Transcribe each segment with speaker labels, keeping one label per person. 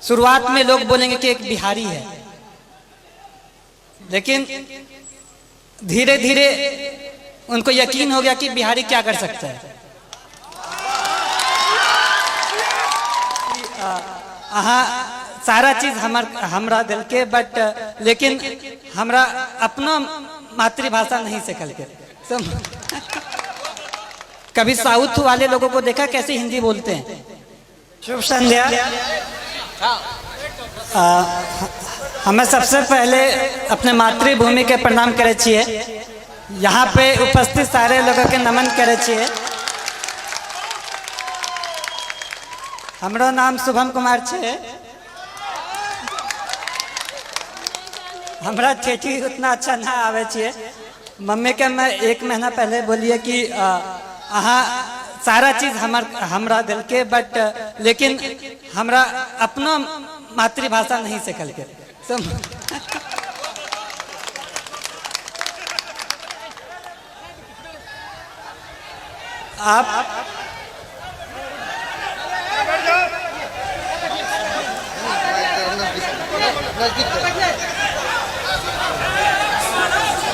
Speaker 1: शुरुआत में लोग बोलेंगे कि एक बिहारी है, लेकिन धीरे धीरे उनको यकीन हो गया कि बिहारी क्या कर सकता है। सारा चीज हमरा दिल के, बट लेकिन हमरा अपना मातृभाषा नहीं सीखल के। तो कभी साउथ वाले लोगों को देखा कैसे हिंदी बोलते हैं। शुभ संध्या। हमें सबसे पहले अपने मातृभूमि के प्रणाम करे छिए। यहाँ पे उपस्थित सारे लोगों के नमन करे छिए। हमरो नाम शुभम कुमार छे। हमरा ठेठी उतना अच्छा ना आवे छिए। मम्मी के मैं 1 महीना पहले बोलिए कि अहाँ सारा चीज हमरा दिल के, बट लेकिन हमरा अपना मातृभाषा नहीं सीखल के। तो आप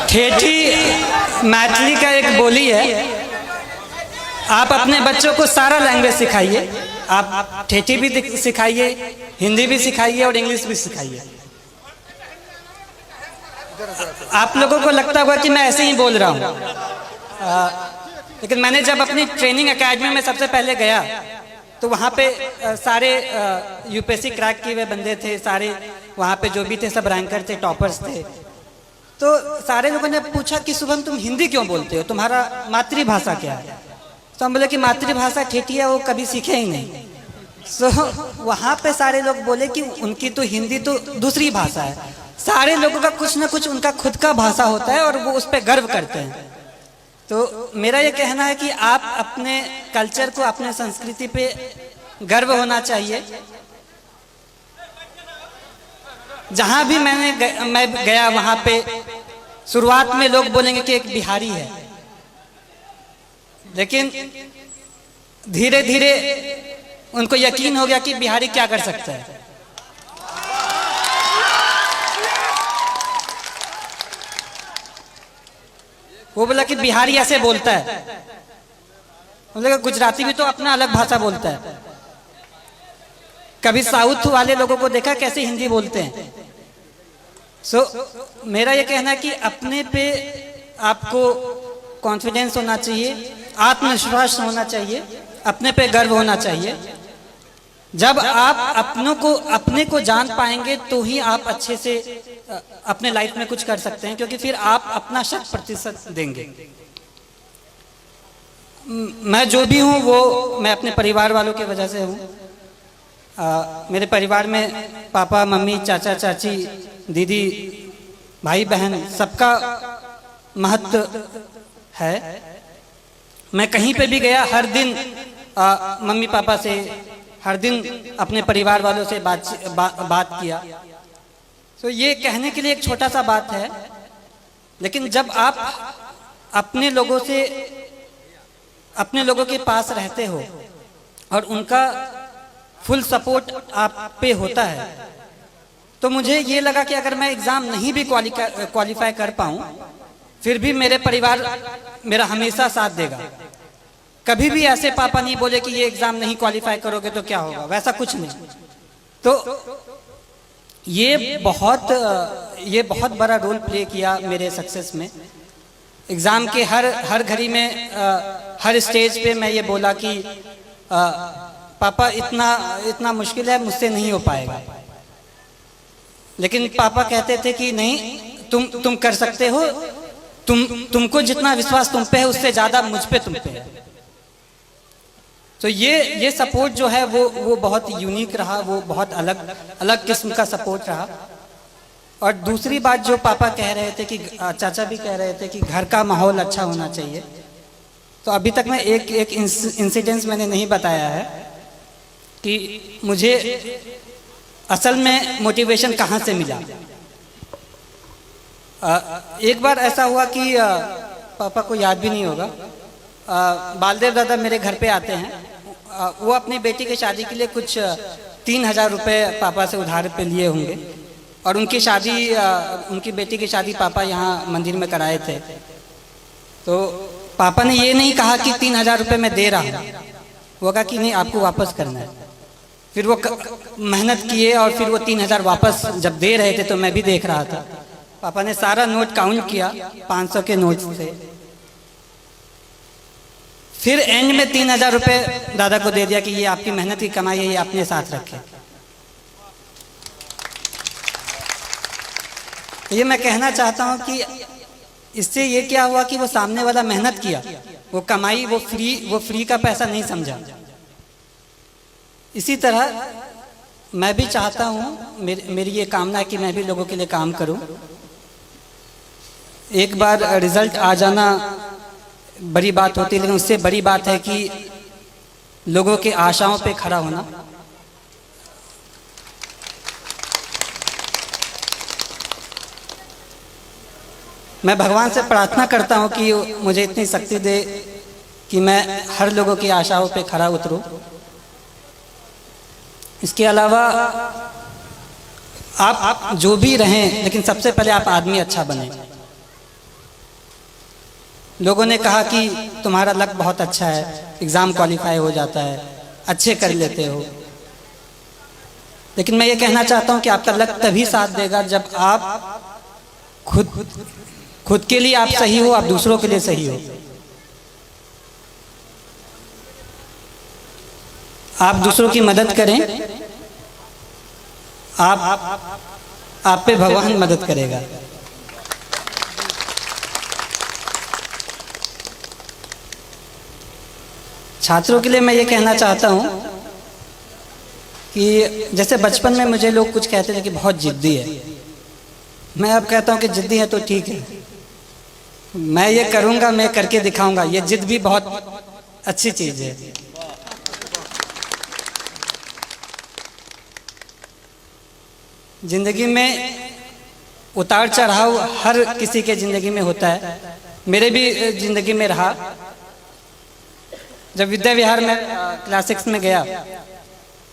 Speaker 1: ठेठी मैथिली का एक बोली है। आप अपने बच्चों को सारा लैंग्वेज सिखाइए। आप ठेठी भी सिखाइए, हिंदी भी सिखाइए और इंग्लिश भी सिखाइए। आप लोगों को लगता होगा कि मैं ऐसे ही बोल रहा हूँ, लेकिन मैंने जब अपनी ट्रेनिंग एकेडमी में सबसे पहले गया तो वहाँ पे सारे यूपीएससी क्रैक किए हुए बंदे थे। सारे वहाँ पे जो भी थे सब रैंकर थे, टॉपर्स थे। तो सारे लोगों ने पूछा कि शुभम तुम हिंदी क्यों बोलते हो, तुम्हारा मातृभाषा क्या है। तो हम बोले कि मातृभाषा ठेठी है, वो कभी सीखे ही नहीं। सो वहाँ पे सारे लोग बोले कि उनकी तो हिंदी तो दूसरी भाषा है। सारे लोगों का कुछ ना कुछ उनका खुद का भाषा होता है और वो उस पर गर्व करते हैं। तो मेरा ये कहना है कि आप अपने कल्चर को, अपने संस्कृति पे गर्व होना चाहिए। जहाँ भी मैं गया वहाँ पे शुरुआत में लोग बोलेंगे कि एक बिहारी है, लेकिन धीरे धीरे उनको यकीन हो गया कि बिहारी क्या कर सकता है। वो बोला कि बिहारी ऐसे बोलता है। बोले गुजराती भी तो अपना अलग भाषा बोलता है। कभी साउथ वाले लोगों को देखा कैसे हिंदी बोलते हैं। मेरा ये कहना है कि अपने पे आपको कॉन्फिडेंस होना चाहिए, आत्मविश्वास होना चाहिए, अपने पे गर्व होना चाहिए। जब आप अपने को जान पाएंगे तो ही आप अच्छे से अपने लाइफ में कुछ कर सकते हैं, क्योंकि फिर आप अपना 100% देंगे। मैं जो भी हूँ वो मैं अपने परिवार वालों की वजह से हूँ। मेरे परिवार में पापा, मम्मी, चाचा, चाची, दीदी, भाई, बहन, सबका महत्व है। मैं कहीं पे भी गया, हर दिन मम्मी पापा से, हर दिन अपने परिवार वालों से बात किया। तो ये कहने के लिए एक छोटा सा बात है, लेकिन जब आप अपने लोगों के पास रहते हो और उनका फुल सपोर्ट आप पे होता है, तो मुझे ये लगा कि अगर मैं एग्जाम नहीं भी क्वालिफाई कर पाऊं, फिर भी मेरे परिवार मेरा हमेशा साथ देगा। कभी भी ऐसे पापा नहीं बोले कि ये एग्जाम नहीं क्वालिफाई करोगे तो क्या होगा, वैसा कुछ नहीं। तो ये बहुत बड़ा रोल प्ले किया मेरे सक्सेस में। एग्जाम के हर घड़ी में, हर स्टेज पे मैं ये बोला कि पापा इतना मुश्किल है, मुझसे नहीं हो पाएगा। लेकिन पापा कहते थे कि नहीं, तुम कर सकते हो। तुमको जितना विश्वास तुम पे है उससे ज्यादा मुझ पे तुम पे है। तो ये सपोर्ट जो है वो बहुत यूनिक रहा, वो बहुत अलग किस्म का सपोर्ट रहा। और दूसरी बात जो पापा कह रहे थे कि चाचा भी कह रहे थे कि घर का माहौल अच्छा होना चाहिए। तो अभी तक मैं एक इंसिडेंस मैंने नहीं बताया है कि मुझे असल में मोटिवेशन कहाँ से मिला। एक बार ऐसा हुआ कि पापा को याद भी नहीं होगा, बालदेव दादा मेरे घर पे आते हैं। वो अपनी बेटी की शादी के लिए कुछ 3,000 रुपये पापा से उधार पे लिए होंगे और उनकी शादी उनकी बेटी की शादी पापा यहाँ मंदिर में कराए थे। तो पापा ने ये नहीं कहा कि 3,000 रुपये मैं दे रहा हूँ, वो कहा कि नहीं आपको वापस करना है। फिर वो मेहनत किए और फिर वो 3,000 वापस जब दे रहे थे तो मैं भी देख रहा था। पापा ने सारा नोट काउंट किया 500 के नोट से, फिर एंड में 3,000 रुपये दादा को दे दिया कि ये आपकी मेहनत की कमाई है, ये अपने साथ रखें। ये मैं कहना चाहता हूँ कि इससे ये क्या हुआ कि वो सामने वाला मेहनत किया, वो कमाई, वो फ्री का पैसा नहीं समझा। इसी तरह मैं भी चाहता हूँ, मेरी ये कामना है कि मैं भी लोगों के लिए काम करूँ। एक बार रिजल्ट आ जाना बड़ी बात होती है, लेकिन उससे बड़ी बात है कि लोगों के आशाओं पे खड़ा होना। मैं भगवान से प्रार्थना करता हूँ कि मुझे इतनी शक्ति दे कि मैं हर लोगों की आशाओं पे खड़ा उतरूं। इसके अलावा आप जो भी रहें, लेकिन सबसे पहले आप आदमी अच्छा बने। लोगों ने कहा कि तुम्हारा लक बहुत अच्छा है, एग्ज़ाम क्वालिफाई हो जाता है, अच्छे कर लेते हो, लेकिन मैं ये कहना चाहता हूँ कि आपका लक तभी साथ देगा जब आप खुद के लिए आप सही हो, आप दूसरों के लिए सही हो। आप दूसरों की मदद करें, आप पे भगवान मदद करेगा। छात्रों के लिए मैं ये कहना चाहता हूँ कि जैसे बचपन में मुझे लोग कुछ कहते थे कि बहुत जिद्दी है, मैं अब कहता हूँ कि जिद्दी है तो ठीक है, मैं ये करूँगा, मैं करके दिखाऊंगा। ये जिद भी बहुत अच्छी चीज़ है। जिंदगी में उतार चढ़ाव हर किसी के जिंदगी में होता है, मेरे भी जिंदगी में रहा। जब विद्या विहार में क्लास 6 में गया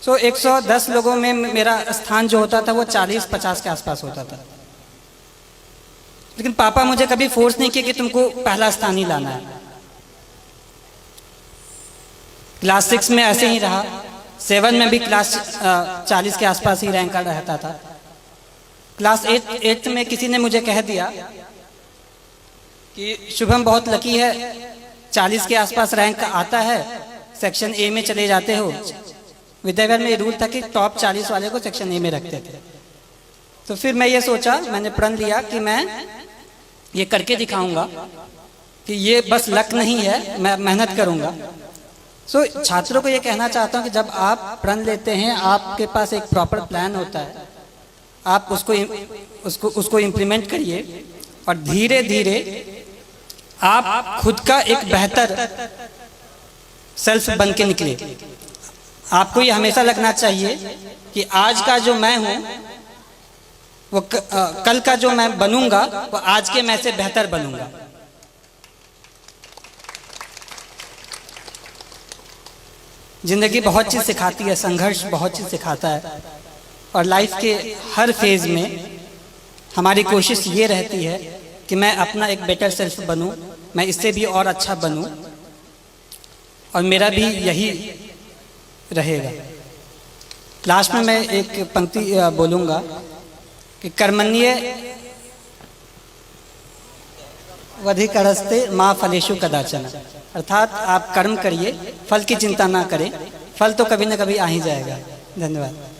Speaker 1: तो 110 लोगों में मेरा स्थान जो होता था वो 40-50 के आसपास होता था, लेकिन पापा मुझे कभी फोर्स नहीं किया कि तुमको पहला स्थान ही लाना है। क्लास 6 में ऐसे ही रहा, 7 में भी क्लास 40 के आसपास ही रैंक रहता था। क्लास 8 में किसी ने मुझे कह दिया कि शुभम बहुत लकी है, 40 के आसपास रैंक आता है, सेक्शन ए में चले जाते हो। विद्याविहार में रूल था कि टॉप 40 वाले को सेक्शन ए में रखते थे। तो फिर मैं ये सोचा, मैंने प्रण लिया कि मैं ये करके दिखाऊंगा कि ये बस लक नहीं है, मैं मेहनत करूंगा। छात्रों को ये कहना चाहता हूँ कि जब आप प्रण लेते हैं, आपके पास एक प्रॉपर प्लान होता है, आप उसको इम्प्लीमेंट करिए और धीरे धीरे आप खुद का एक बेहतर सेल्फ बन के निकले। आपको ये हमेशा लगना चाहिए कि आज का जो मैं हूँ वो कल का जो मैं बनूंगा वो आज के मैं से बेहतर बनूंगा। जिंदगी बहुत चीज़ सिखाती है, संघर्ष बहुत चीज़ सिखाता है, और लाइफ के हर फेज में हमारी कोशिश ये रहती है कि मैं अपना एक बेटर सेल्फ बनूं, मैं इससे भी और अच्छा बनूं, और मेरा भी यही रहेगा। लास्ट में मैं एक पंक्ति बोलूँगा कि कर्मण्ये वधिकरस्ते माँ फलेषु कदाचन, अर्थात आप कर्म करिए, फल की चिंता ना करें, फल तो कभी ना कभी आ ही जाएगा। धन्यवाद।